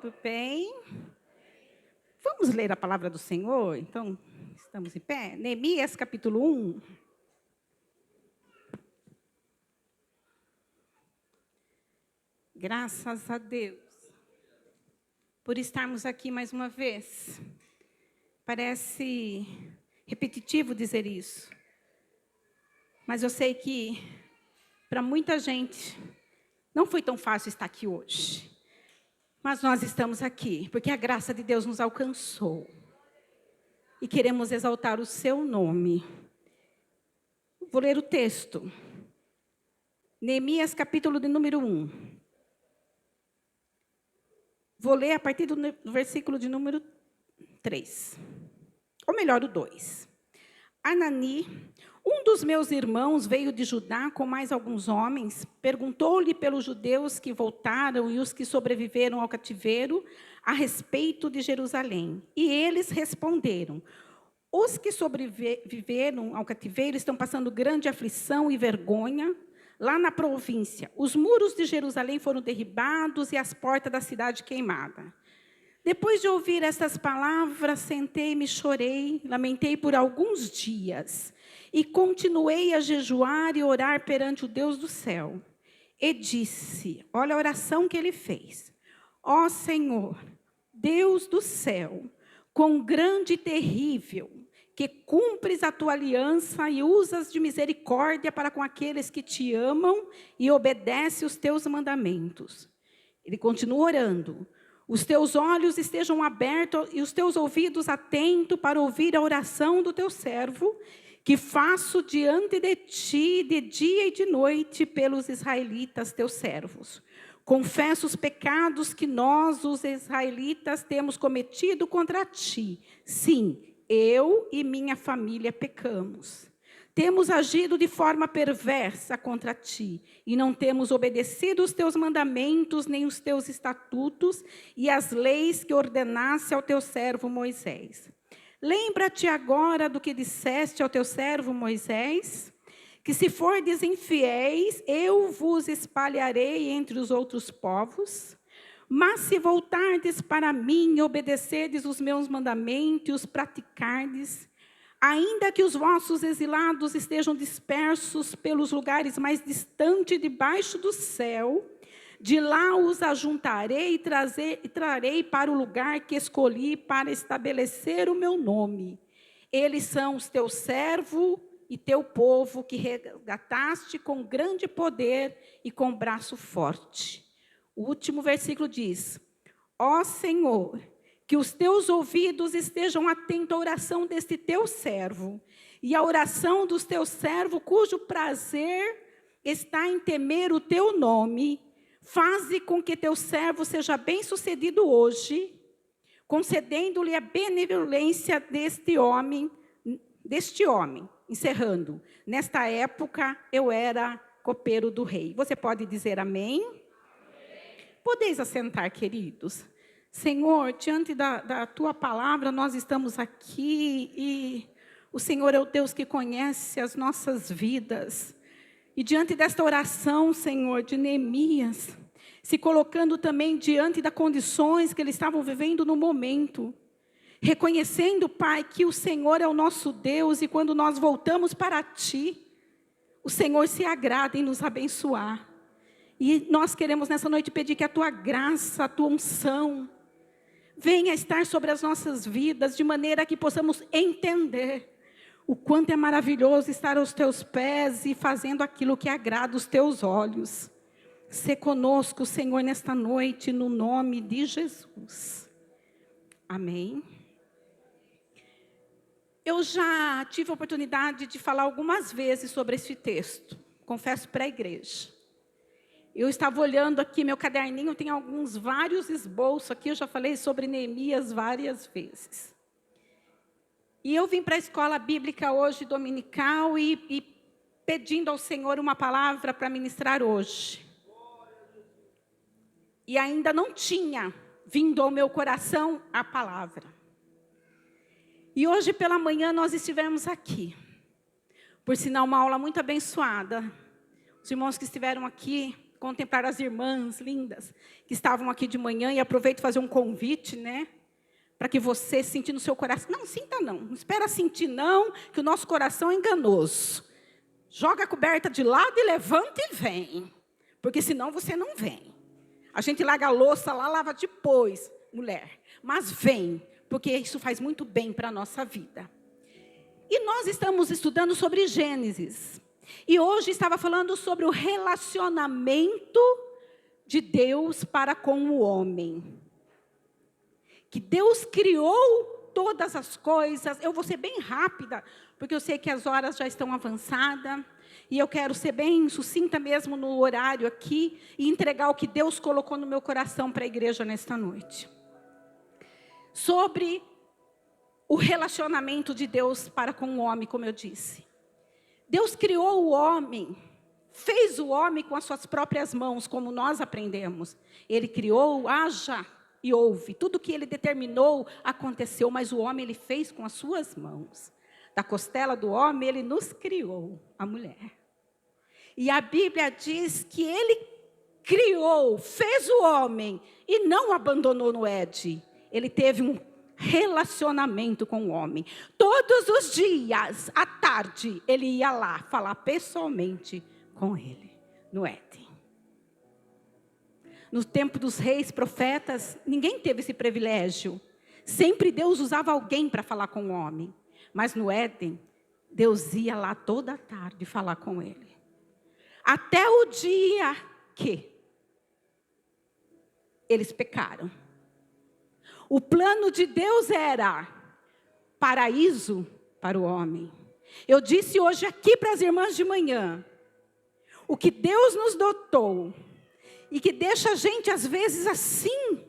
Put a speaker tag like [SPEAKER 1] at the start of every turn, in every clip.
[SPEAKER 1] Tudo bem? Vamos ler a palavra do Senhor? Então, estamos em pé. Neemias, capítulo 1. Graças a Deus por estarmos aqui mais uma vez. Parece repetitivo dizer isso, mas eu sei que para muita gente não foi tão fácil estar aqui hoje. Mas nós estamos aqui porque a graça de Deus nos alcançou. E queremos exaltar o seu nome. Vou ler o texto. Neemias, capítulo de número 1. Vou ler a partir do versículo de número 3. Ou melhor, o 2. Anani, um dos meus irmãos, veio de Judá com mais alguns homens, perguntou-lhe pelos judeus que voltaram e os que sobreviveram ao cativeiro a respeito de Jerusalém. E eles responderam: os que sobreviveram ao cativeiro estão passando grande aflição e vergonha lá na província. Os muros de Jerusalém foram derribados e as portas da cidade queimadas. Depois de ouvir estas palavras, sentei-me e chorei, lamentei por alguns dias, e continuei a jejuar e orar perante o Deus do céu. E disse, olha a oração que ele fez: ó Senhor, Deus do céu, quão grande e terrível, que cumpres a tua aliança e usas de misericórdia para com aqueles que te amam e obedecem os teus mandamentos. Ele continua orando. Os teus olhos estejam abertos e os teus ouvidos atentos para ouvir a oração do teu servo, que faço diante de ti de dia e de noite pelos israelitas, teus servos. Confesso os pecados que nós, os israelitas, temos cometido contra ti. Sim, eu e minha família pecamos. Temos agido de forma perversa contra ti, e não temos obedecido os teus mandamentos, nem os teus estatutos e as leis que ordenaste ao teu servo Moisés. Lembra-te agora do que disseste ao teu servo Moisés, que se fordes infiéis, eu vos espalharei entre os outros povos. Mas se voltardes para mim e obedecerdes os meus mandamentos e os praticardes, ainda que os vossos exilados estejam dispersos pelos lugares mais distantes debaixo do céu, de lá os ajuntarei e trarei para o lugar que escolhi para estabelecer o meu nome. Eles são os teus servos e teu povo, que resgataste com grande poder e com braço forte. O último versículo diz: ó Senhor, que os teus ouvidos estejam atentos à oração deste teu servo e à oração dos teus servos, cujo prazer está em temer o teu nome. Faze com que teu servo seja bem-sucedido hoje, concedendo-lhe a benevolência deste homem. Encerrando, nesta época eu era copeiro do rei. Você pode dizer amém? Amém. Podeis assentar, queridos. Senhor, diante da tua palavra, nós estamos aqui e o Senhor é o Deus que conhece as nossas vidas. E diante desta oração, Senhor, de Neemias, se colocando também diante das condições que eles estavam vivendo no momento, reconhecendo, Pai, que o Senhor é o nosso Deus e quando nós voltamos para Ti, o Senhor se agrada em nos abençoar. E nós queremos nessa noite pedir que a Tua graça, a Tua unção, venha estar sobre as nossas vidas, de maneira que possamos entender o quanto é maravilhoso estar aos Teus pés e fazendo aquilo que agrada os Teus olhos. Sê conosco, Senhor, nesta noite, no nome de Jesus. Amém. Eu já tive a oportunidade de falar algumas vezes sobre esse texto, confesso para a igreja. Eu estava olhando aqui, meu caderninho tem vários esboços aqui, eu já falei sobre Neemias várias vezes. E eu vim para a escola bíblica hoje, dominical, e pedindo ao Senhor uma palavra para ministrar hoje. E ainda não tinha vindo ao meu coração a palavra. E hoje pela manhã nós estivemos aqui. Por sinal, uma aula muito abençoada. Os irmãos que estiveram aqui contemplar as irmãs lindas que estavam aqui de manhã e aproveito fazer um convite, né? Para que você sinta no seu coração. Não, sinta não espera sentir não, que o nosso coração é enganoso. Joga a coberta de lado e levanta e vem. Porque senão você não vem. A gente larga a louça lá, lava depois, mulher. Mas vem, porque isso faz muito bem para a nossa vida. E nós estamos estudando sobre Gênesis. E hoje estava falando sobre o relacionamento de Deus para com o homem. Que Deus criou todas as coisas. Eu vou ser bem rápida, porque eu sei que as horas já estão avançadas. E eu quero ser bem sucinta mesmo no horário aqui e entregar o que Deus colocou no meu coração para a igreja nesta noite. Sobre o relacionamento de Deus para com o homem, como eu disse. Deus criou o homem, fez o homem com as suas próprias mãos, como nós aprendemos. Ele criou, haja e houve. Tudo que ele determinou aconteceu, mas o homem ele fez com as suas mãos. Da costela do homem, ele nos criou, a mulher. E a Bíblia diz que ele criou, fez o homem e não abandonou no Éden. Ele teve um relacionamento com o homem. Todos os dias, à tarde, ele ia lá falar pessoalmente com ele, no Éden. No tempo dos reis, profetas, ninguém teve esse privilégio. Sempre Deus usava alguém para falar com o homem. Mas no Éden, Deus ia lá toda a tarde falar com ele. Até o dia que eles pecaram. O plano de Deus era paraíso para o homem. Eu disse hoje aqui para as irmãs de manhã, o que Deus nos dotou, e que deixa a gente às vezes assim,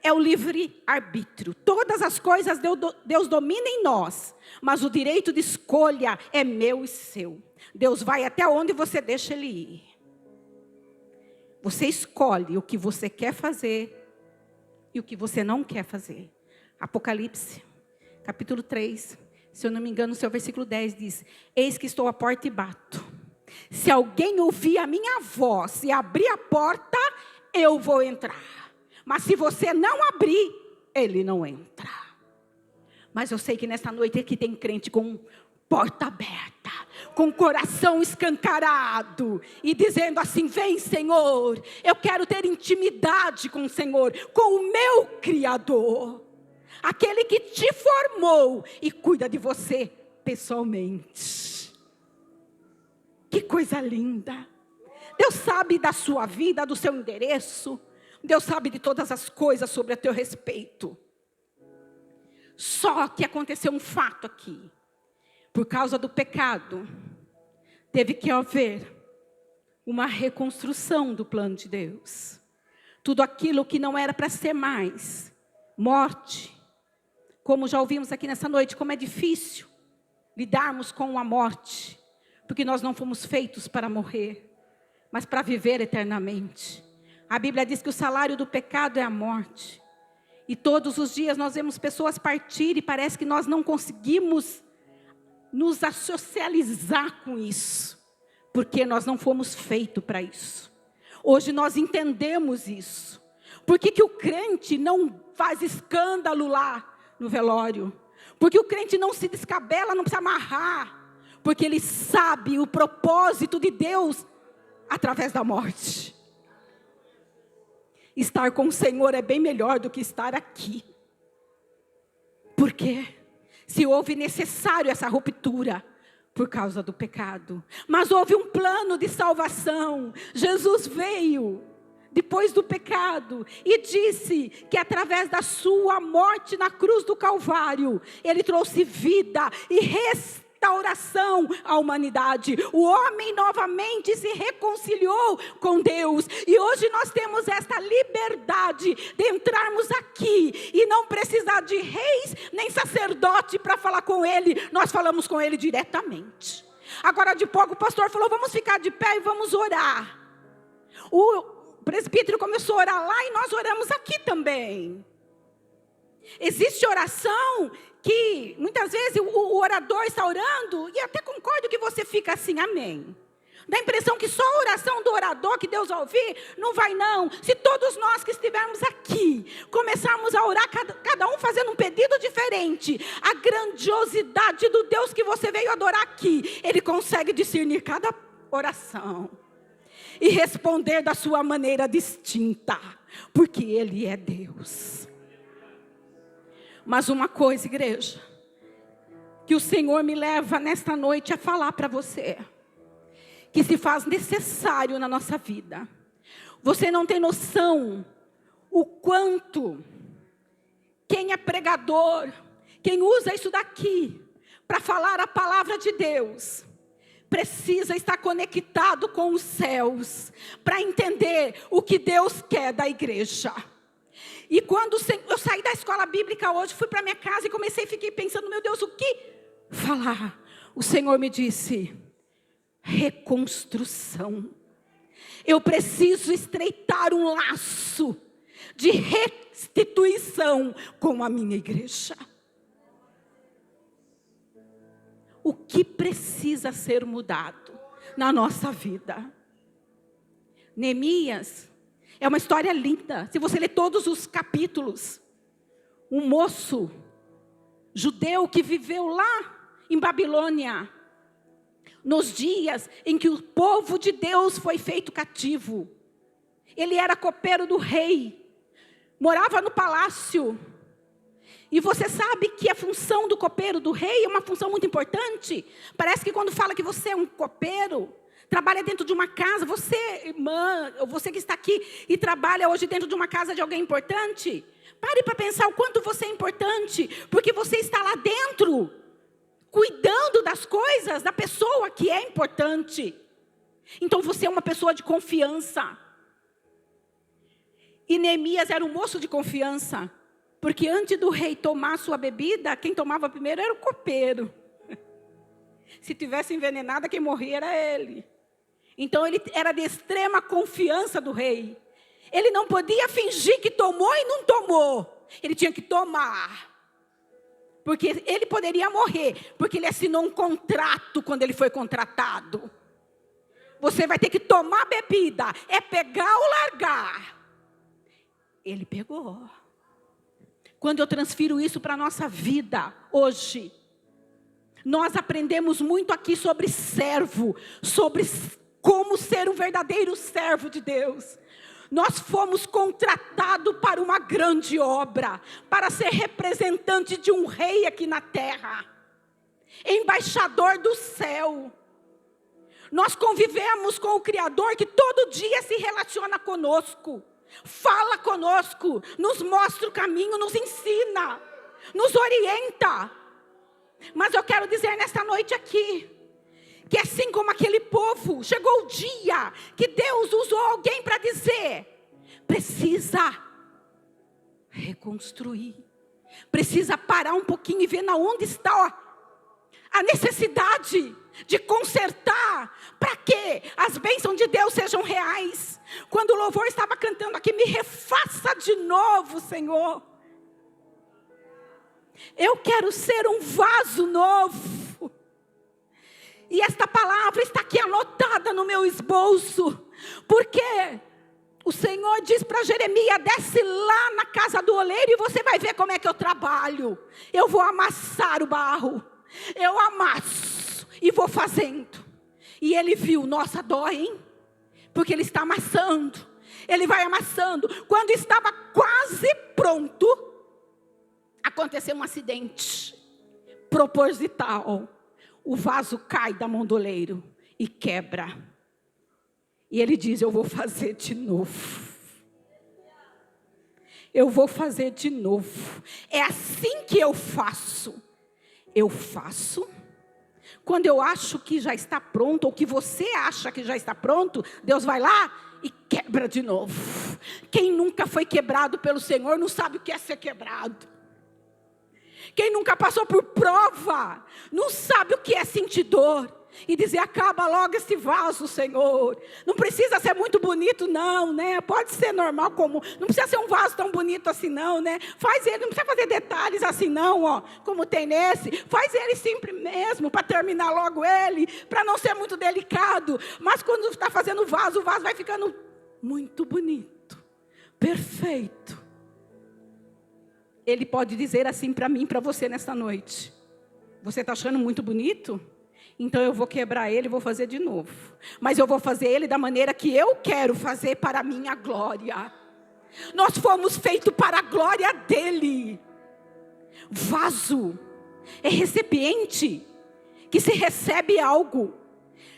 [SPEAKER 1] é o livre-arbítrio. Todas as coisas Deus domina em nós, mas o direito de escolha é meu e seu. Deus vai até onde você deixa Ele ir. Você escolhe o que você quer fazer e o que você não quer fazer. Apocalipse, capítulo 3, se eu não me engano, o seu versículo 10 diz: eis que estou à porta e bato. Se alguém ouvir a minha voz e abrir a porta, eu vou entrar. Mas se você não abrir, ele não entra. Mas eu sei que nessa noite aqui tem crente com porta aberta, com coração escancarado, e dizendo assim: vem Senhor, eu quero ter intimidade com o Senhor, com o meu Criador, aquele que te formou e cuida de você pessoalmente. Que coisa linda! Deus sabe da sua vida, do seu endereço, Deus sabe de todas as coisas sobre a teu respeito. Só que aconteceu um fato aqui. Por causa do pecado, teve que haver uma reconstrução do plano de Deus. Tudo aquilo que não era para ser mais, morte. Como já ouvimos aqui nessa noite, como é difícil lidarmos com a morte. Porque nós não fomos feitos para morrer, mas para viver eternamente. A Bíblia diz que o salário do pecado é a morte. E todos os dias nós vemos pessoas partir e parece que nós não conseguimos nos assocializar com isso, porque nós não fomos feitos para isso. Hoje nós entendemos isso. Por que o crente não faz escândalo lá no velório? Porque o crente não se descabela, não precisa amarrar, porque ele sabe o propósito de Deus através da morte. Estar com o Senhor é bem melhor do que estar aqui. Por quê? Se houve necessário essa ruptura por causa do pecado. Mas houve um plano de salvação. Jesus veio depois do pecado e disse que através da sua morte na cruz do Calvário, Ele trouxe vida e restauração à humanidade. O homem novamente se reconciliou com Deus. E hoje nós temos esta liberdade de entrarmos aqui e não precisar de reis nem sacerdote para falar com Ele. Nós falamos com Ele diretamente. Agora de pouco o pastor falou: vamos ficar de pé e vamos orar. O presbítero começou a orar lá e nós oramos aqui também. Existe oração que muitas vezes o orador está orando e até concordo que você fica assim, amém. Dá a impressão que só a oração do orador que Deus vai ouvir, não vai não. Se todos nós que estivermos aqui, começarmos a orar, cada um fazendo um pedido diferente, a grandiosidade do Deus que você veio adorar aqui, Ele consegue discernir cada oração e responder da sua maneira distinta, porque Ele é Deus. Mas uma coisa, igreja, que o Senhor me leva nesta noite a falar para você, que se faz necessário na nossa vida. Você não tem noção o quanto quem é pregador, quem usa isso daqui para falar a palavra de Deus, precisa estar conectado com os céus para entender o que Deus quer da igreja. E quando eu saí da escola bíblica hoje, fui para minha casa e fiquei pensando, meu Deus, o que falar? O Senhor me disse: reconstrução. Eu preciso estreitar um laço de restituição com a minha igreja. O que precisa ser mudado na nossa vida? Neemias é uma história linda. Se você ler todos os capítulos, um moço judeu que viveu lá em Babilônia, nos dias em que o povo de Deus foi feito cativo. Ele era copeiro do rei, morava no palácio. E você sabe que a função do copeiro do rei é uma função muito importante. Parece que quando fala que você é um copeiro, trabalha dentro de uma casa, você, irmã, ou você que está aqui e trabalha hoje dentro de uma casa de alguém importante, pare para pensar o quanto você é importante, porque você está lá dentro, cuidando das coisas da pessoa que é importante. Então você é uma pessoa de confiança. E Neemias era um moço de confiança, porque antes do rei tomar sua bebida, quem tomava primeiro era o copeiro. Se tivesse envenenada, quem morria era ele. Então ele era de extrema confiança do rei. Ele não podia fingir que tomou e não tomou. Ele tinha que tomar. Porque ele poderia morrer, porque ele assinou um contrato quando ele foi contratado. Você vai ter que tomar bebida, é pegar ou largar. Ele pegou. Quando eu transfiro isso para a nossa vida, hoje, nós aprendemos muito aqui sobre servo, sobre como ser um verdadeiro servo de Deus. Nós fomos contratados para uma grande obra, para ser representante de um rei aqui na terra, embaixador do céu. Nós convivemos com o Criador que todo dia se relaciona conosco, fala conosco, nos mostra o caminho, nos ensina, nos orienta. Mas eu quero dizer nesta noite aqui, que assim como aquele povo, chegou o dia que Deus usou alguém para dizer: precisa reconstruir, precisa parar um pouquinho e ver na onde está a necessidade de consertar, para que as bênçãos de Deus sejam reais. Quando o louvor estava cantando aqui, me refaça de novo, Senhor. Eu quero ser um vaso novo. E esta palavra está aqui anotada no meu esboço, porque o Senhor diz para Jeremias: desce lá na casa do oleiro e você vai ver como é que eu trabalho. Eu vou amassar o barro, eu amasso e vou fazendo. E ele viu, nossa, dói, hein? Porque ele está amassando, ele vai amassando. Quando estava quase pronto, aconteceu um acidente proposital. O vaso cai da mão do oleiro e quebra. E ele diz: eu vou fazer de novo. Eu vou fazer de novo. É assim que eu faço. Eu faço. Quando eu acho que já está pronto, ou que você acha que já está pronto, Deus vai lá e quebra de novo. Quem nunca foi quebrado pelo Senhor não sabe o que é ser quebrado. Quem nunca passou por prova, não sabe o que é sentir dor. e dizer: acaba logo esse vaso, Senhor. Não precisa ser muito bonito não, né? Pode ser normal, comum. Não precisa ser um vaso tão bonito assim não, né? Faz ele, não precisa fazer detalhes assim não, ó, como tem nesse. Faz ele simples mesmo, para terminar logo ele, para não ser muito delicado. Mas quando está fazendo o vaso vai ficando muito bonito, perfeito. Ele pode dizer assim para mim, para você nesta noite: você está achando muito bonito? Então eu vou quebrar ele e vou fazer de novo. Mas eu vou fazer ele da maneira que eu quero fazer, para a minha glória. Nós fomos feitos para a glória dele. Vaso é recipiente que se recebe algo.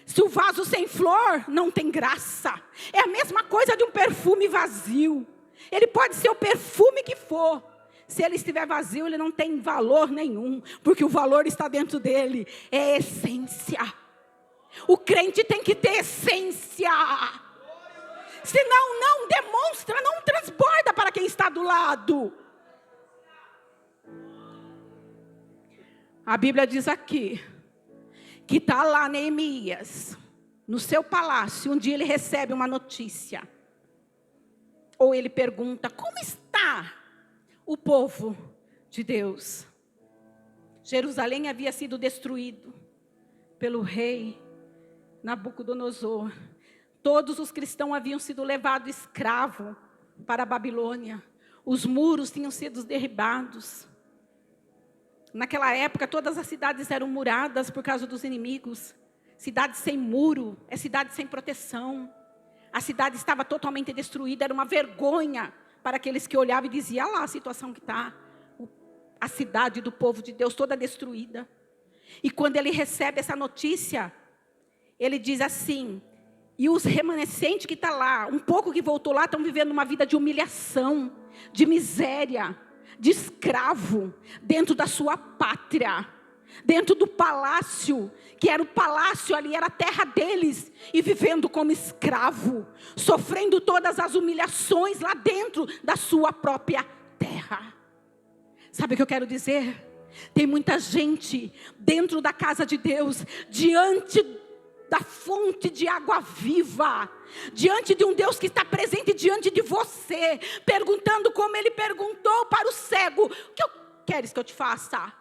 [SPEAKER 1] Se o vaso sem flor, não tem graça. É a mesma coisa de um perfume vazio. Ele pode ser o perfume que for. Se ele estiver vazio, ele não tem valor nenhum, porque o valor está dentro dele, é essência. O crente tem que ter essência, senão não demonstra, não transborda para quem está do lado. A Bíblia diz aqui, que está lá Neemias, no seu palácio, um dia ele recebe uma notícia, ou ele pergunta: como está o povo de Deus? Jerusalém havia sido destruído pelo rei Nabucodonosor. Todos os cristãos haviam sido levados escravos para a Babilônia. Os muros tinham sido derribados. Naquela época, todas as cidades eram muradas por causa dos inimigos. Cidade sem muro é cidade sem proteção. A cidade estava totalmente destruída, era uma vergonha para aqueles que olhavam e diziam: olha lá a situação que está, a cidade do povo de Deus toda destruída. E quando ele recebe essa notícia, ele diz assim: e os remanescentes que estão lá, um pouco que voltou lá, estão vivendo uma vida de humilhação, de miséria, de escravo, dentro da sua pátria, dentro do palácio, que era o palácio ali, era a terra deles, e vivendo como escravo, sofrendo todas as humilhações lá dentro da sua própria terra. Sabe o que eu quero dizer? Tem muita gente dentro da casa de Deus, diante da fonte de água viva, diante de um Deus que está presente diante de você, perguntando como ele perguntou para o cego: o que queres que eu te faça?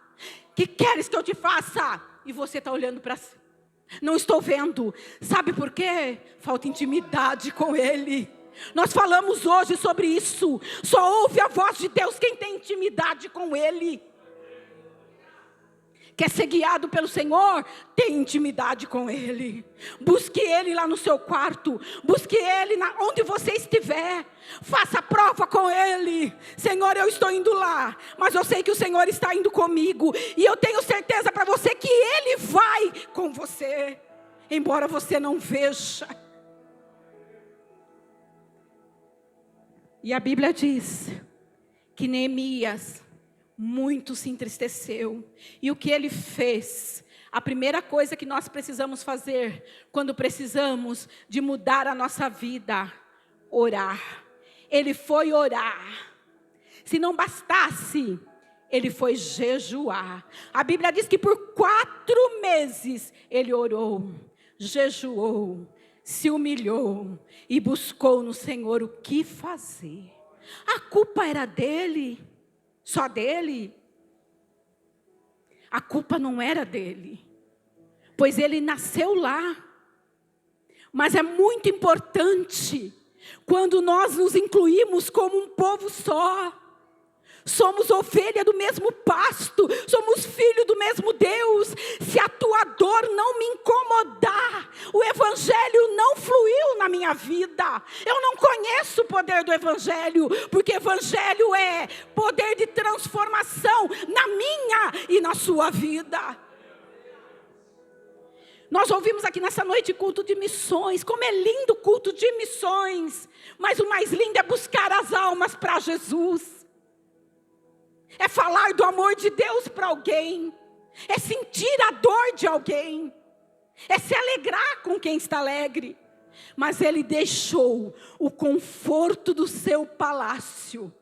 [SPEAKER 1] Que queres que eu te faça? E você está olhando para si: não estou vendo. Sabe por quê? Falta intimidade com ele. Nós falamos hoje sobre isso. Só ouve a voz de Deus quem tem intimidade com ele. Quer ser guiado pelo Senhor? Tem intimidade com ele. Busque ele lá no seu quarto. Busque ele onde você estiver. Faça prova com ele. Senhor, eu estou indo lá, mas eu sei que o Senhor está indo comigo. E eu tenho certeza para você que ele vai com você, embora você não veja. E a Bíblia diz que Neemias muito se entristeceu. E o que ele fez? A primeira coisa que nós precisamos fazer quando precisamos de mudar a nossa vida: orar. Ele foi orar. Se não bastasse, ele foi jejuar. A Bíblia diz que por 4 meses ele orou, jejuou, se humilhou e buscou no Senhor o que fazer. A culpa era dele. Só dele? A culpa não era dele, pois ele nasceu lá. Mas é muito importante quando nós nos incluímos como um povo só. Somos ovelha do mesmo pasto, somos filho do mesmo Deus. Se a tua dor não me incomodar, o Evangelho não fluiu na minha vida. Eu não conheço o poder do Evangelho, porque Evangelho é poder de transformação na minha e na sua vida. Nós ouvimos aqui nessa noite culto de missões. Como é lindo o culto de missões, mas o mais lindo é buscar as almas para Jesus. É falar do amor de Deus para alguém. É sentir a dor de alguém. É se alegrar com quem está alegre. Mas ele deixou o conforto do seu palácio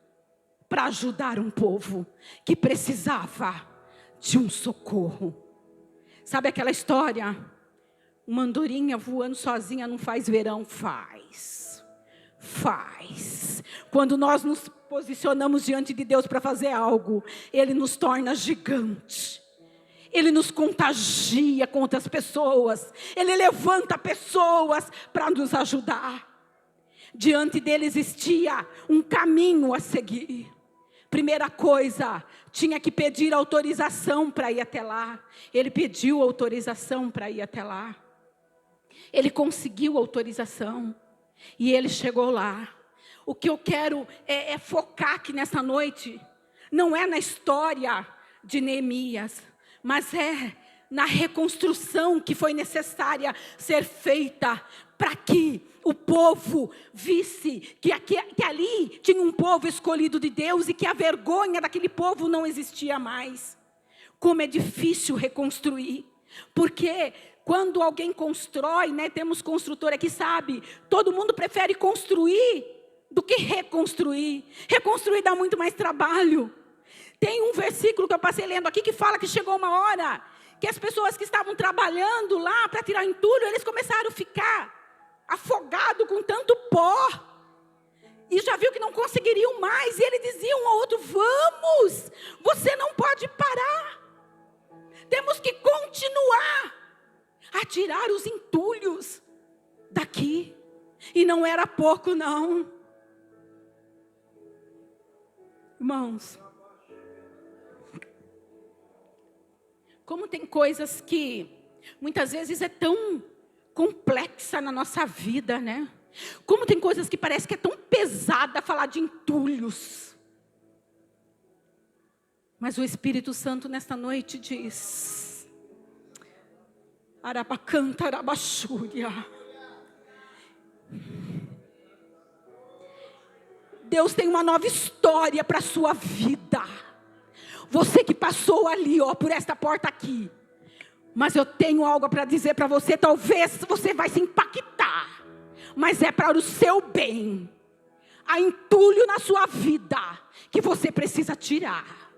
[SPEAKER 1] para ajudar um povo que precisava de um socorro. Sabe aquela história Uma andorinha voando sozinha não faz verão? Faz. Quando nós nos posicionamos diante de Deus para fazer algo, Ele nos torna gigante. Ele nos contagia com outras pessoas. Ele levanta pessoas para nos ajudar. Diante dele existia um caminho a seguir. Primeira coisa, tinha que pedir autorização para ir até lá. Ele pediu autorização para ir até lá. Ele conseguiu autorização. E ele chegou lá. O que eu quero é focar aqui nessa noite. Não é na história de Neemias, mas é na reconstrução que foi necessária ser feita para que o povo visse que ali tinha um povo escolhido de Deus e que a vergonha daquele povo não existia mais. Como é difícil reconstruir, porque quando alguém constrói, né, temos construtor aqui, sabe, todo mundo prefere construir do que reconstruir. Reconstruir dá muito mais trabalho. Tem um versículo que eu passei lendo aqui que fala que chegou uma hora que as pessoas que estavam trabalhando lá para tirar entulho, eles começaram a ficar afogados com tanto pó. E já viu que não conseguiriam mais. E ele dizia um ao outro: vamos, você não pode parar. Temos que continuar a tirar os entulhos daqui. E não era pouco não. Irmãos, como tem coisas que muitas vezes é tão complexa na nossa vida, né? Como tem coisas que parece que é tão pesada falar de entulhos. Mas o Espírito Santo nesta noite diz: Arabacanta, Arabaxúria. Deus tem uma nova história para a sua vida. Você que passou ali, ó, por esta porta aqui. Mas eu tenho algo para dizer para você. Talvez você vai se impactar, mas é para o seu bem. Há entulho na sua vida que você precisa tirar.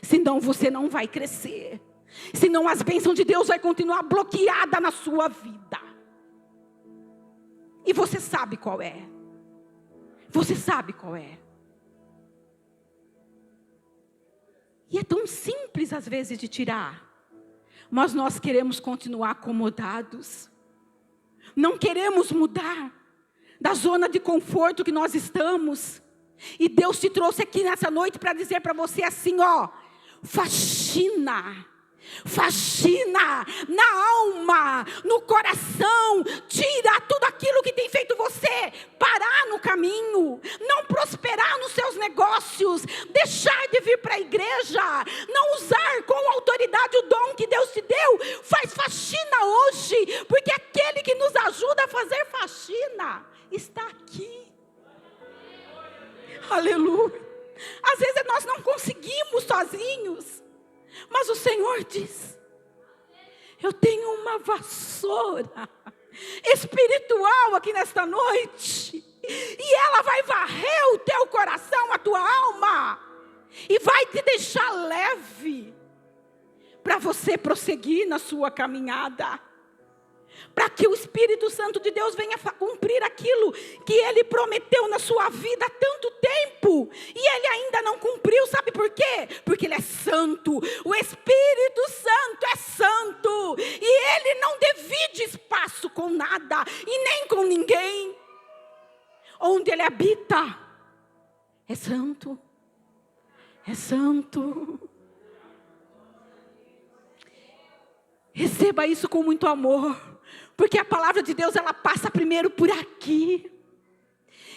[SPEAKER 1] Senão você não vai crescer. Senão as bênçãos de Deus vai continuar bloqueada na sua vida. E você sabe qual é. Você sabe qual é. E é tão simples às vezes de tirar. Mas nós queremos continuar acomodados. Não queremos mudar da zona de conforto que nós estamos. E Deus te trouxe aqui nessa noite para dizer para você assim, ó: faxina. Faxina na alma, no coração. Tira tudo aquilo que tem feito você parar no caminho, não prosperar nos seus negócios, deixar de vir para a igreja, não usar com autoridade o dom que Deus te deu. Faz faxina hoje, porque aquele que nos ajuda a fazer faxina está aqui. Aleluia. Às vezes nós não conseguimos sozinhos, mas o Senhor diz: eu tenho uma vassoura espiritual aqui nesta noite, e ela vai varrer o teu coração, a tua alma, e vai te deixar leve, para você prosseguir na sua caminhada, para que o Espírito Santo de Deus venha cumprir aquilo que Ele prometeu na sua vida há tanto tempo, e Ele ainda não cumpriu. Sabe por quê? Porque Ele é santo. O Espírito Santo é santo, e Ele não divide espaço com nada, e nem com ninguém. Onde Ele habita é santo, é santo. Receba isso com muito amor, porque a palavra de Deus, ela passa primeiro por aqui.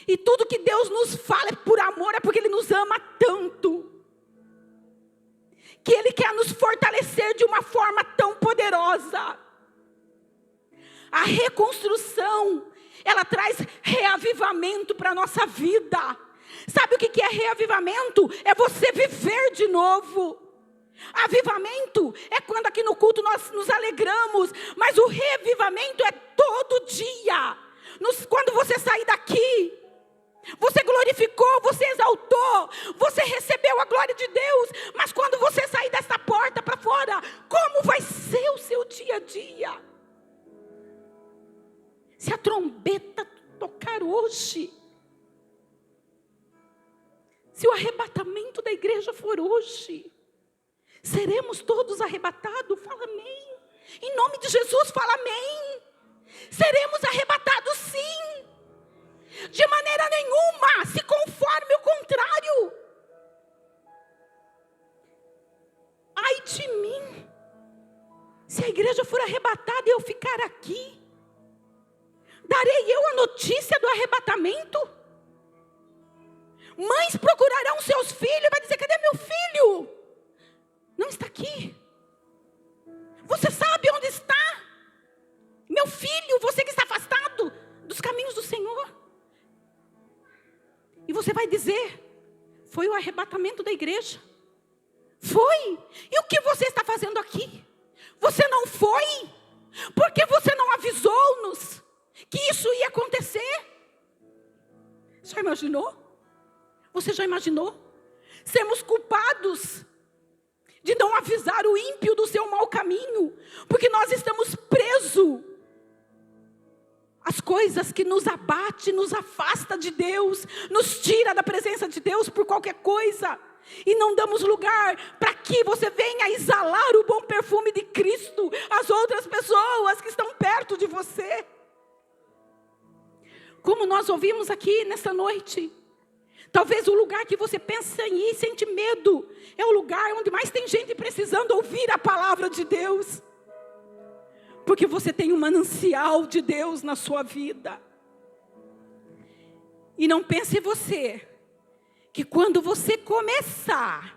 [SPEAKER 1] E tudo que Deus nos fala é por amor, é porque Ele nos ama tanto, que Ele quer nos fortalecer de uma forma tão poderosa. A reconstrução, ela traz reavivamento para a nossa vida. Sabe o que é reavivamento? É você viver de novo. Avivamento é quando aqui no culto nós nos alegramos, mas o revivamento é todo dia. Quando você sair daqui, você glorificou, você exaltou, você recebeu a glória de Deus, mas quando você sair dessa porta para fora, como vai ser o seu dia a dia? Se a trombeta tocar hoje, se o arrebatamento da igreja for hoje, seremos todos arrebatados? Fala amém. Em nome de Jesus, fala amém. Seremos arrebatados sim. De maneira nenhuma se conforme o contrário. Ai de mim, se a igreja for arrebatada e eu ficar aqui, darei eu a notícia do arrebatamento? Mães procurarão seus filhos e vai dizer: cadê meu filho? Não está aqui. Você sabe onde está? Meu filho, você que está afastado dos caminhos do Senhor. E você vai dizer: foi o arrebatamento da igreja. Foi. E o que você está fazendo aqui? Você não foi? Porque você não avisou-nos que isso ia acontecer? Já imaginou? Você já imaginou? Sermos culpados de não avisar o ímpio do seu mau caminho, porque nós estamos presos às coisas que nos abate, nos afasta de Deus, nos tira da presença de Deus por qualquer coisa, e não damos lugar para que você venha exalar o bom perfume de Cristo às outras pessoas que estão perto de você. Como nós ouvimos aqui nessa noite, talvez o lugar que você pensa em ir e sente medo é o lugar onde mais tem gente precisando ouvir a palavra de Deus. Porque você tem um manancial de Deus na sua vida. E não pense você, que quando você começar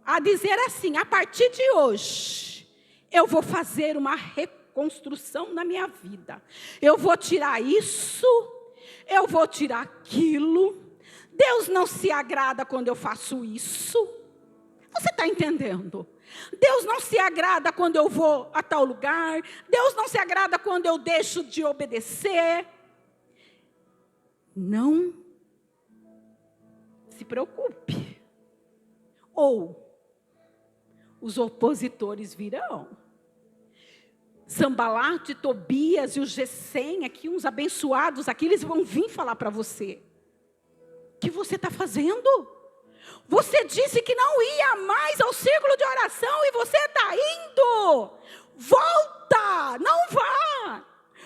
[SPEAKER 1] a dizer assim: a partir de hoje, eu vou fazer uma reconstrução na minha vida. Eu vou tirar isso, eu vou tirar aquilo. Deus não se agrada quando eu faço isso. Você está entendendo? Deus não se agrada quando eu vou a tal lugar. Deus não se agrada quando eu deixo de obedecer. Não se preocupe. Ou os opositores virão. Sambalate, Tobias e o Gesem, aqui uns abençoados, aqui eles vão vir falar para você. O que você está fazendo? Você disse que não ia mais ao círculo de oração e você está indo. Volta, não vá.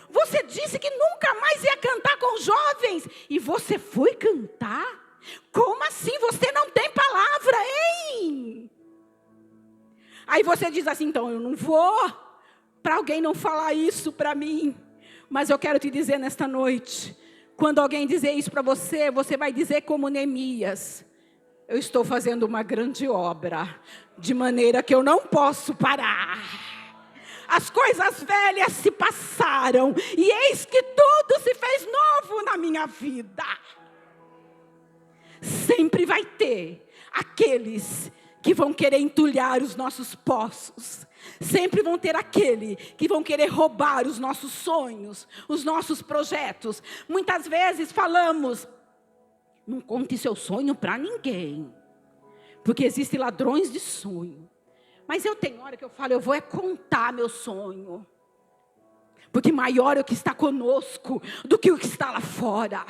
[SPEAKER 1] Você disse que nunca mais ia cantar com jovens e você foi cantar? Como assim? Você não tem palavra, hein? Aí você diz assim: então eu não vou, para alguém não falar isso para mim. Mas eu quero te dizer nesta noite, quando alguém dizer isso para você, você vai dizer como Neemias: eu estou fazendo uma grande obra, de maneira que eu não posso parar. As coisas velhas se passaram, e eis que tudo se fez novo na minha vida. Sempre vai ter aqueles que vão querer entulhar os nossos poços. Sempre vão ter aquele que vão querer roubar os nossos sonhos, os nossos projetos. Muitas vezes falamos: não conte seu sonho para ninguém, porque existem ladrões de sonho. Mas eu tenho hora que eu falo: eu vou contar meu sonho, porque maior é o que está conosco do que o que está lá fora.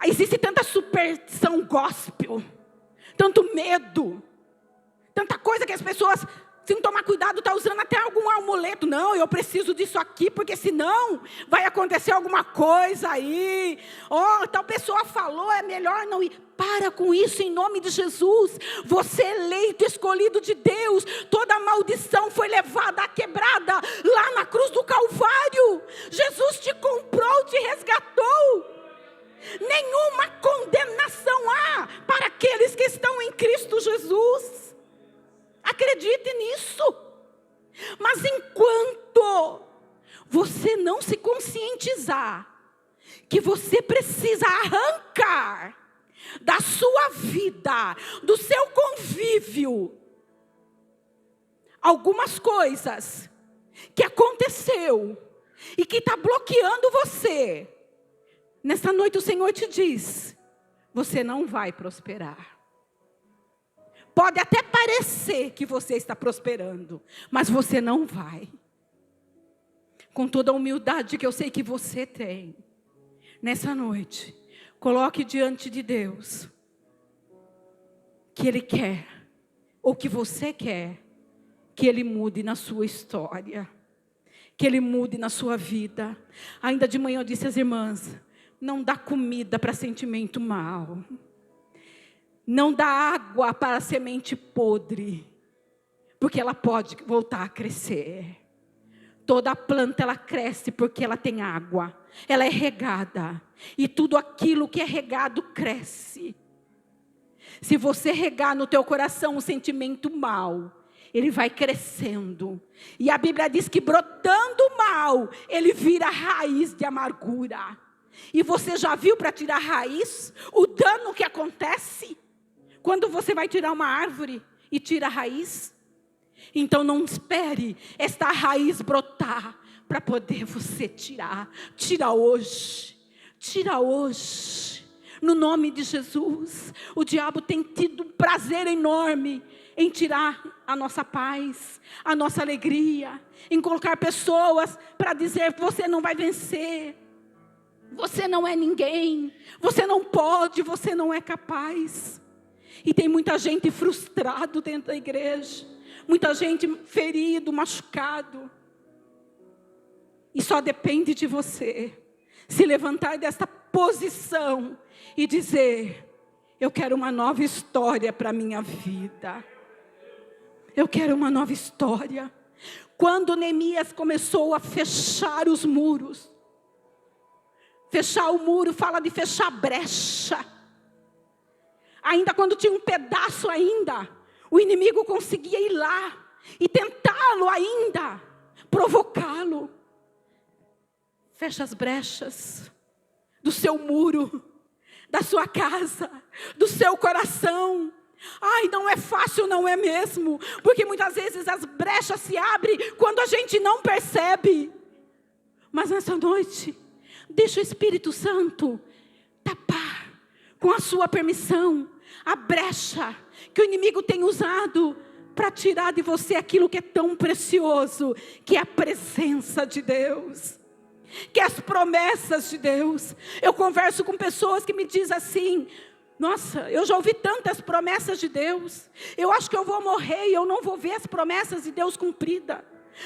[SPEAKER 1] Existe tanta superstição gospel, tanto medo, tanta coisa que as pessoas, sem tomar cuidado, estão usando até algum amuleto. Não, eu preciso disso aqui, porque senão vai acontecer alguma coisa aí. Tal pessoa falou, é melhor não ir. Para com isso em nome de Jesus. Você é eleito, escolhido de Deus. Toda maldição foi levada, quebrada lá na cruz do Calvário. Jesus te comprou, te resgatou. Nenhuma condenação há para aqueles que estão em Cristo Jesus. Acredite nisso. Mas enquanto você não se conscientizar que você precisa arrancar da sua vida, do seu convívio, algumas coisas que aconteceu e que está bloqueando você, nessa noite o Senhor te diz: você não vai prosperar. Pode até parecer que você está prosperando, mas você não vai. com toda a humildade que eu sei que você tem, nessa noite, coloque diante de Deus que Ele quer, ou que você quer, que Ele mude na sua história, que Ele mude na sua vida. Ainda de manhã eu disse às irmãs, não dá comida para sentimento mau, não dá água para semente podre, porque ela pode voltar a crescer. Toda planta ela cresce porque ela tem água, ela é regada, e tudo aquilo que é regado cresce. Se você regar no teu coração um sentimento mau, ele vai crescendo, e a Bíblia diz que brotando mal, ele vira raiz de amargura. E você já viu para tirar raiz, o dano que acontece, quando você vai tirar uma árvore e tira a raiz? Então não espere esta raiz brotar para poder você tirar. Tira hoje. Tira hoje. No nome de Jesus. O diabo tem tido um prazer enorme em tirar a nossa paz, a nossa alegria, em colocar pessoas para dizer, você não vai vencer, você não é ninguém, você não pode, você não é capaz. E tem muita gente frustrado dentro da igreja, muita gente ferido, machucado. E só depende de você se levantar desta posição e dizer, eu quero uma nova história para a minha vida. Eu quero uma nova história. Quando Neemias começou a fechar os muros, fechar o muro fala de fechar brecha. Ainda quando tinha um pedaço ainda, o inimigo conseguia ir lá e tentá-lo ainda, provocá-lo. Fecha as brechas do seu muro, da sua casa, do seu coração. Ai, não é fácil, não é mesmo? Porque muitas vezes as brechas se abrem quando a gente não percebe. Mas nessa noite, deixa o Espírito Santo tapar, com a sua permissão, a brecha que o inimigo tem usado para tirar de você aquilo que é tão precioso, que é a presença de Deus, que é as promessas de Deus. Eu converso com pessoas que me dizem assim, nossa, eu já ouvi tantas promessas de Deus, eu acho que eu vou morrer e eu não vou ver as promessas de Deus cumpridas.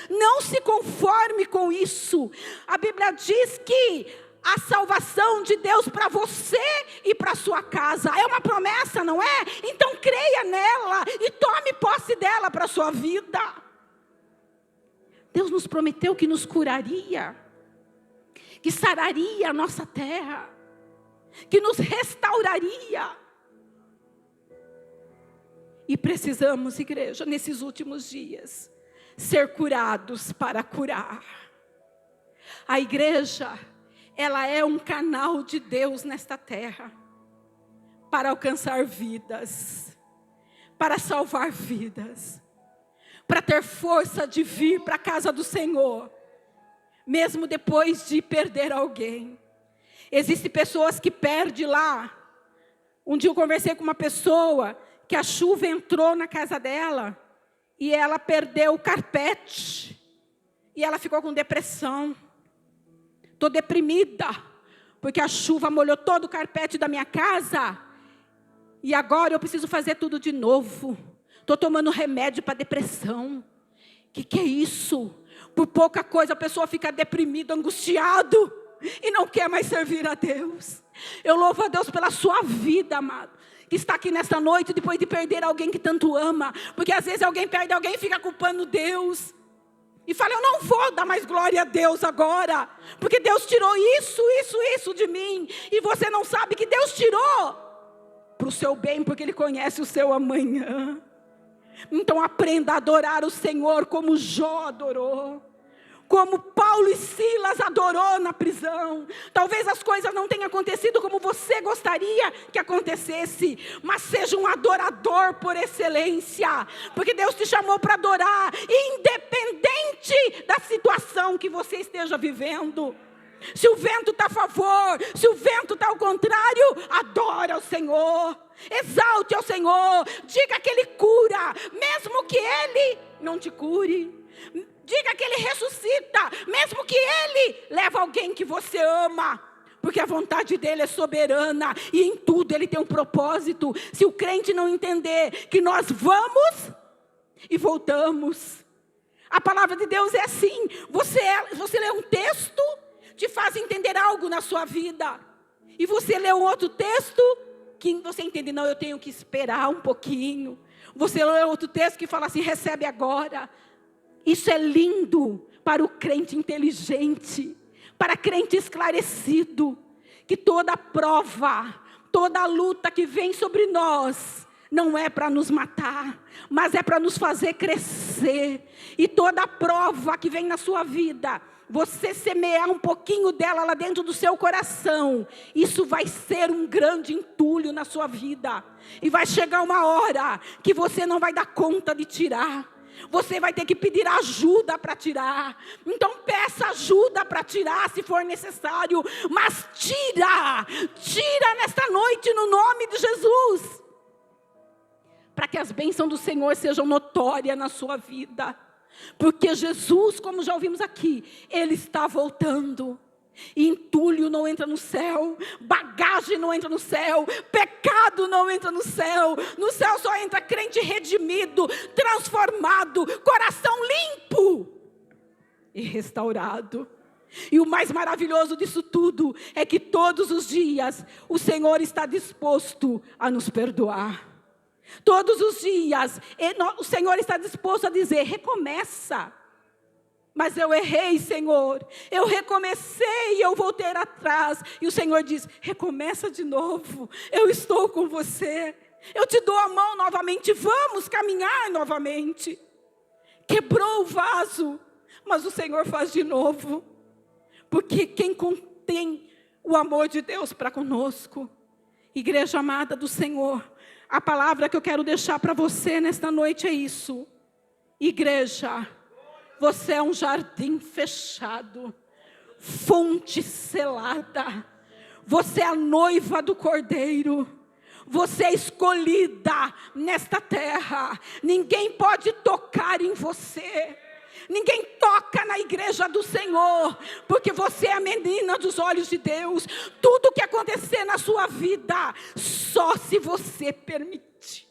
[SPEAKER 1] Não se conforme com isso. A Bíblia diz que a salvação de Deus para você e para sua casa é uma promessa, não é? Então creia nela e tome posse dela para a sua vida. Deus nos prometeu que nos curaria, que sararia a nossa terra, que nos restauraria. E precisamos, igreja, nesses últimos dias, ser curados para curar. A igreja, ela é um canal de Deus nesta terra, para alcançar vidas, para salvar vidas, para ter força de vir para a casa do Senhor, mesmo depois de perder alguém. Existem pessoas que perdem lá. Um dia eu conversei com uma pessoa que a chuva entrou na casa dela e ela perdeu o carpete. E ela ficou com depressão. Estou deprimida, porque a chuva molhou todo o carpete da minha casa. E agora eu preciso fazer tudo de novo. Estou tomando remédio para depressão. Que é isso? Por pouca coisa a pessoa fica deprimida, angustiado, e não quer mais servir a Deus. Eu louvo a Deus pela sua vida, amado, que está aqui nesta noite, depois de perder alguém que tanto ama. Porque às vezes alguém perde alguém e fica culpando Deus. E fala, eu não vou dar mais glória a Deus agora, porque Deus tirou isso de mim. E você não sabe que Deus tirou para o seu bem, porque Ele conhece o seu amanhã. Então aprenda a adorar o Senhor como Jó adorou, como Paulo e Silas adorou na prisão. Talvez as coisas não tenham acontecido como você gostaria que acontecesse, mas seja um adorador por excelência, porque Deus te chamou para adorar, independente da situação que você esteja vivendo. Se o vento está a favor, se o vento está ao contrário, adora ao Senhor, exalte ao Senhor, diga que Ele cura, mesmo que Ele não te cure. Diga que Ele ressuscita, mesmo que Ele leve alguém que você ama. Porque a vontade dEle é soberana e em tudo Ele tem um propósito. Se o crente não entender que nós vamos e voltamos. A palavra de Deus é assim. Você lê um texto, te faz entender algo na sua vida. E você lê um outro texto, que você entende, não, eu tenho que esperar um pouquinho. Você lê outro texto que fala assim, recebe agora. Isso é lindo para o crente inteligente, para crente esclarecido. Que toda prova, toda luta que vem sobre nós, não é para nos matar, mas é para nos fazer crescer. E toda prova que vem na sua vida, você semear um pouquinho dela lá dentro do seu coração, isso vai ser um grande entulho na sua vida. E vai chegar uma hora que você não vai dar conta de tirar. Você vai ter que pedir ajuda para tirar. Então peça ajuda para tirar se for necessário. Mas tira nesta noite no nome de Jesus. Para que as bênçãos do Senhor sejam notórias na sua vida. Porque Jesus, como já ouvimos aqui, Ele está voltando. E entulho não entra no céu, bagagem não entra no céu, pecado não entra no céu só entra crente redimido, transformado, coração limpo e restaurado. E o mais maravilhoso disso tudo é que todos os dias o Senhor está disposto a nos perdoar. Todos os dias o Senhor está disposto a dizer, recomeça. Mas eu errei, Senhor, eu recomecei e eu voltei atrás. E o Senhor diz, recomeça de novo, eu estou com você. Eu te dou a mão novamente, vamos caminhar novamente. Quebrou o vaso, mas o Senhor faz de novo. Porque quem contém o amor de Deus para conosco, igreja amada do Senhor, a palavra que eu quero deixar para você nesta noite é isso. Igreja, você é um jardim fechado, fonte selada. Você é a noiva do Cordeiro. Você é escolhida nesta terra. Ninguém pode tocar em você. Ninguém toca na igreja do Senhor, porque você é a menina dos olhos de Deus. Tudo que acontecer na sua vida, só se você permitir.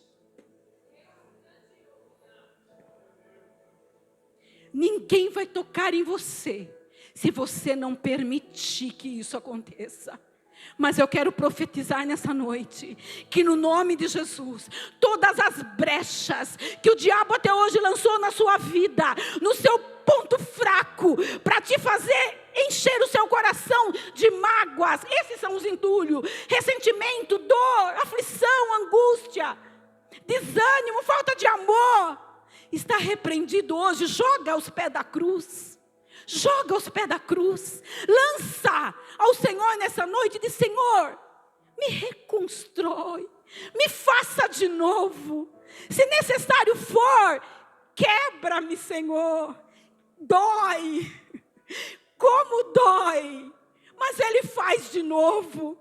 [SPEAKER 1] Ninguém vai tocar em você, se você não permitir que isso aconteça. Mas eu quero profetizar nessa noite, que no nome de Jesus, todas as brechas que o diabo até hoje lançou na sua vida, no seu ponto fraco, para te fazer encher o seu coração de mágoas, esses são os entulhos, ressentimento, dor, aflição, angústia, desânimo, falta de amor, está repreendido hoje. Joga aos pés da cruz. Joga aos pés da cruz. Lança ao Senhor nessa noite e diz: Senhor, me reconstrói. Me faça de novo. Se necessário for, quebra-me, Senhor. Dói. Como dói. Mas Ele faz de novo.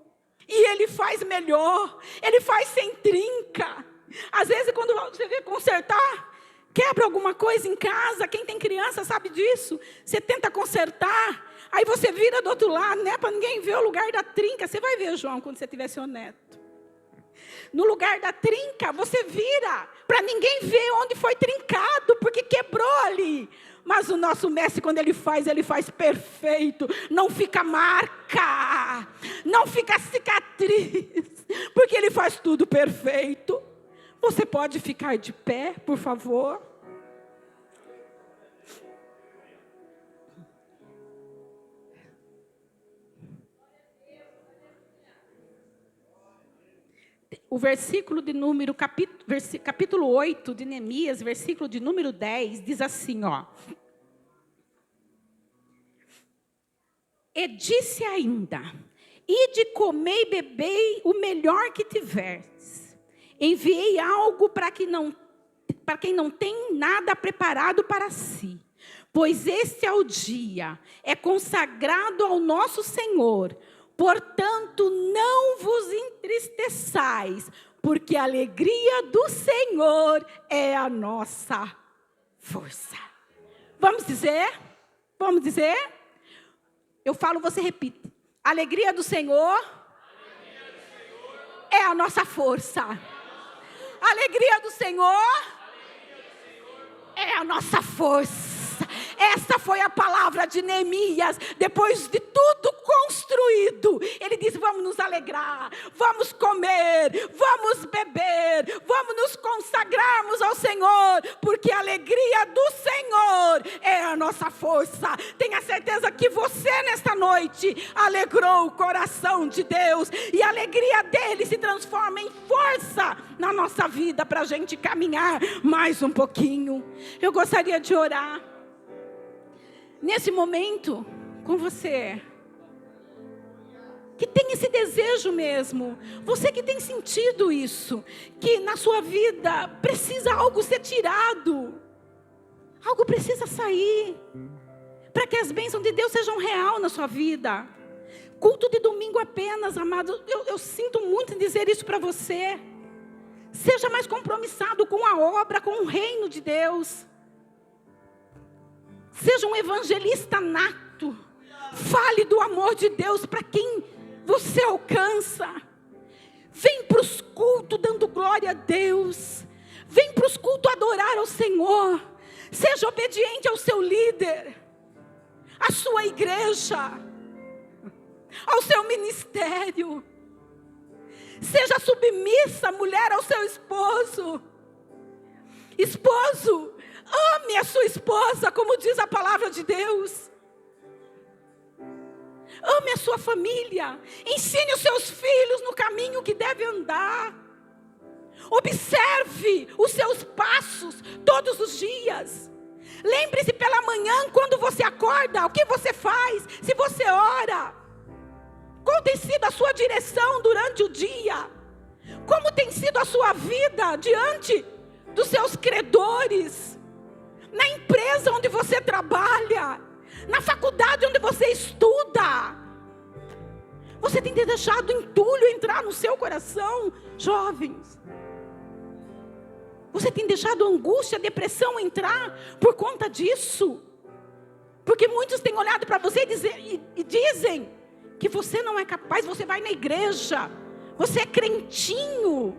[SPEAKER 1] E Ele faz melhor. Ele faz sem trinca. Às vezes quando você vê consertar, quebra alguma coisa em casa, quem tem criança sabe disso. Você tenta consertar, aí você vira do outro lado, né? Para ninguém ver o lugar da trinca. Você vai ver, João, quando você tiver seu neto. No lugar da trinca, você vira, para ninguém ver onde foi trincado, porque quebrou ali. Mas o nosso mestre, quando ele faz perfeito. Não fica marca, não fica cicatriz, porque ele faz tudo perfeito. Você pode ficar de pé, por favor? O versículo de número, capítulo 8 de Neemias, versículo de número 10, diz assim, ó. E disse ainda, ide comei e bebei o melhor que tiverdes. Enviei algo para quem não tem nada preparado para si. Pois este é o dia, é consagrado ao nosso Senhor. Portanto, não vos entristeçais, porque a alegria do Senhor é a nossa força. Vamos dizer? Vamos dizer? Eu falo, você repite. A alegria do Senhor é a nossa força. A alegria do Senhor é a nossa força. Essa foi a palavra de Neemias, depois de tudo construído. Ele disse, vamos nos alegrar, vamos comer, vamos beber, vamos nos consagrarmos ao Senhor, porque a alegria do Senhor é a nossa força. Tenha certeza que você nesta noite alegrou o coração de Deus, e a alegria dele se transforma em força na nossa vida, para a gente caminhar mais um pouquinho. Eu gostaria de orar nesse momento com você, que tem esse desejo mesmo, você que tem sentido isso, que na sua vida precisa algo ser tirado, algo precisa sair, para que as bênçãos de Deus sejam real na sua vida. Culto de domingo apenas, amado, eu sinto muito em dizer isso para você. Seja mais compromissado com a obra, com o reino de Deus. Seja um evangelista nato. Fale do amor de Deus para quem você alcança. Vem para os cultos dando glória a Deus. Vem para os cultos adorar ao Senhor. Seja obediente ao seu líder, à sua igreja, ao seu ministério. Seja submissa, mulher, ao seu esposo. Esposo, ame a sua esposa, como diz a palavra de Deus. Ame a sua família. Ensine os seus filhos no caminho que deve andar. Observe os seus passos todos os dias. Lembre-se pela manhã, quando você acorda, o que você faz? Se você ora, qual tem sido a sua direção durante o dia? Como tem sido a sua vida diante dos seus credores? Na empresa onde você trabalha, na faculdade onde você estuda, você tem deixado entulho entrar no seu coração, jovens? Você tem deixado angústia, depressão entrar por conta disso? Porque muitos têm olhado para você e dizem que você não é capaz, você vai na igreja, você é crentinho.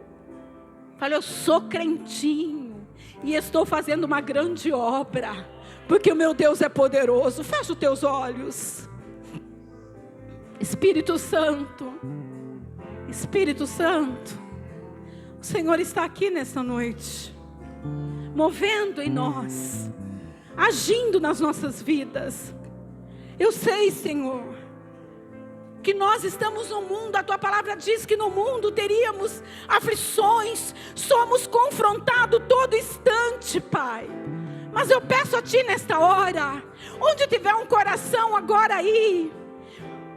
[SPEAKER 1] Fala, eu sou crentinho e estou fazendo uma grande obra, porque o meu Deus é poderoso. Fecha os teus olhos. Espírito Santo, Espírito Santo, o Senhor está aqui nesta noite, movendo em nós, agindo nas nossas vidas. Eu sei, Senhor, que nós estamos no mundo, a Tua palavra diz que no mundo teríamos aflições, somos confrontados todo instante, Pai. Mas eu peço a Ti nesta hora, onde tiver um coração agora aí,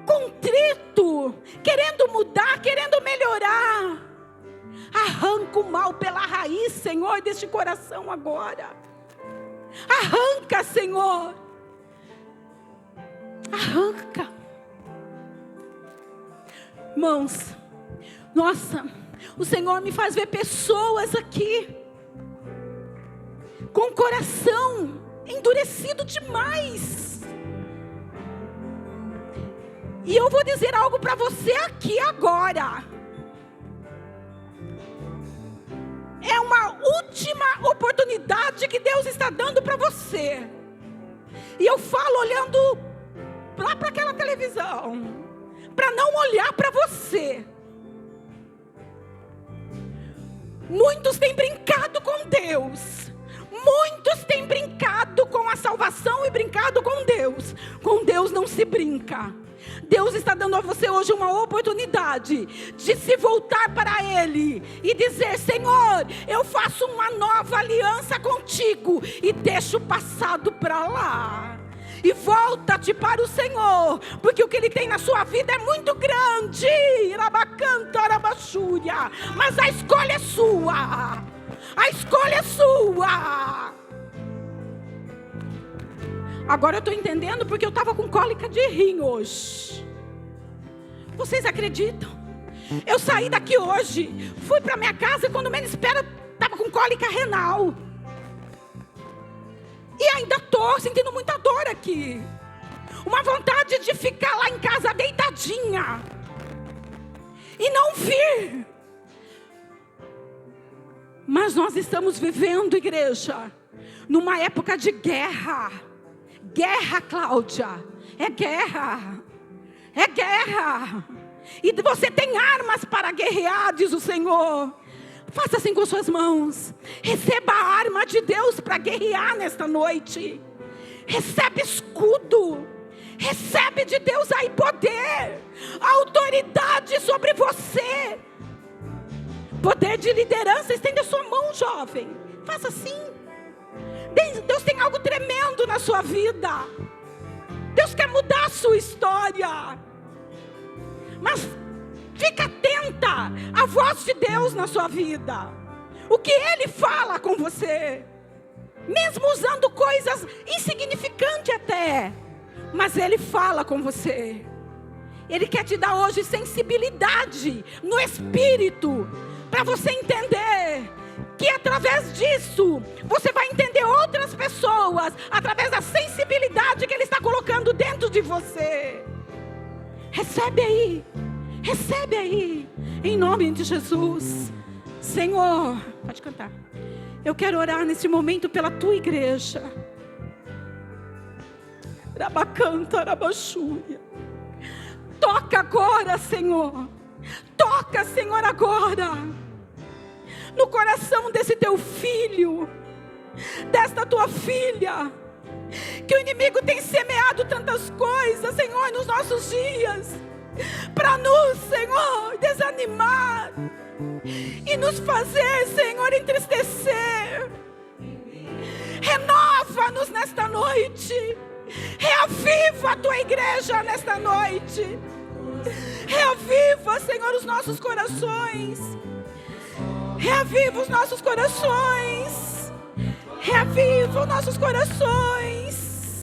[SPEAKER 1] contrito, querendo mudar, querendo melhorar, arranca o mal pela raiz, Senhor, deste coração agora. Arranca, Senhor. Arranca. Irmãos, nossa, o Senhor me faz ver pessoas aqui com o coração endurecido demais. E eu vou dizer algo para você aqui agora. É uma última oportunidade que Deus está dando para você. E eu falo olhando lá para aquela televisão, para não olhar para você. Muitos têm brincado com Deus. Muitos têm brincado com a salvação e brincado com Deus. Com Deus não se brinca. Deus está dando a você hoje uma oportunidade de se voltar para Ele e dizer: Senhor, eu faço uma nova aliança contigo e deixo o passado para lá. E volta-te para o Senhor, porque o que Ele tem na sua vida é muito grande. Mas a escolha é sua. A escolha é sua. Agora eu estou entendendo porque eu estava com cólica de rim hoje. Vocês acreditam? Eu saí daqui hoje, fui para minha casa e quando menos espera, estava com cólica renal. E ainda estou sentindo muita dor aqui. Uma vontade de ficar lá em casa deitadinha e não vir. Mas nós estamos vivendo, igreja, numa época de guerra. Guerra, Cláudia. É guerra. É guerra. E você tem armas para guerrear, diz o Senhor. Faça assim com suas mãos. Receba a arma de Deus para guerrear nesta noite. Recebe escudo. Recebe de Deus aí poder, autoridade sobre você. Poder de liderança. Estenda a sua mão, jovem. Faça assim. Deus tem algo tremendo na sua vida. Deus quer mudar a sua história. Mas fica atenta à voz de Deus na sua vida. O que Ele fala com você. Mesmo usando coisas insignificantes até. Mas Ele fala com você. Ele quer te dar hoje sensibilidade no espírito. Para você entender que através disso, você vai entender outras pessoas. Através da sensibilidade que Ele está colocando dentro de você. Recebe aí. Recebe aí. Em nome de Jesus. Senhor, pode cantar. Eu quero orar nesse momento pela tua igreja. Rabacanta, rabaxúria. Toca agora, Senhor. Toca, Senhor, agora. No coração desse teu filho. Desta tua filha. Que o inimigo tem semeado tantas coisas, Senhor, nos nossos dias. Para nos, Senhor, desanimar. E nos fazer, Senhor, entristecer. Renova-nos nesta noite. Reaviva a tua igreja nesta noite. Reaviva, Senhor, os nossos corações. Reaviva os nossos corações. Reaviva os nossos corações.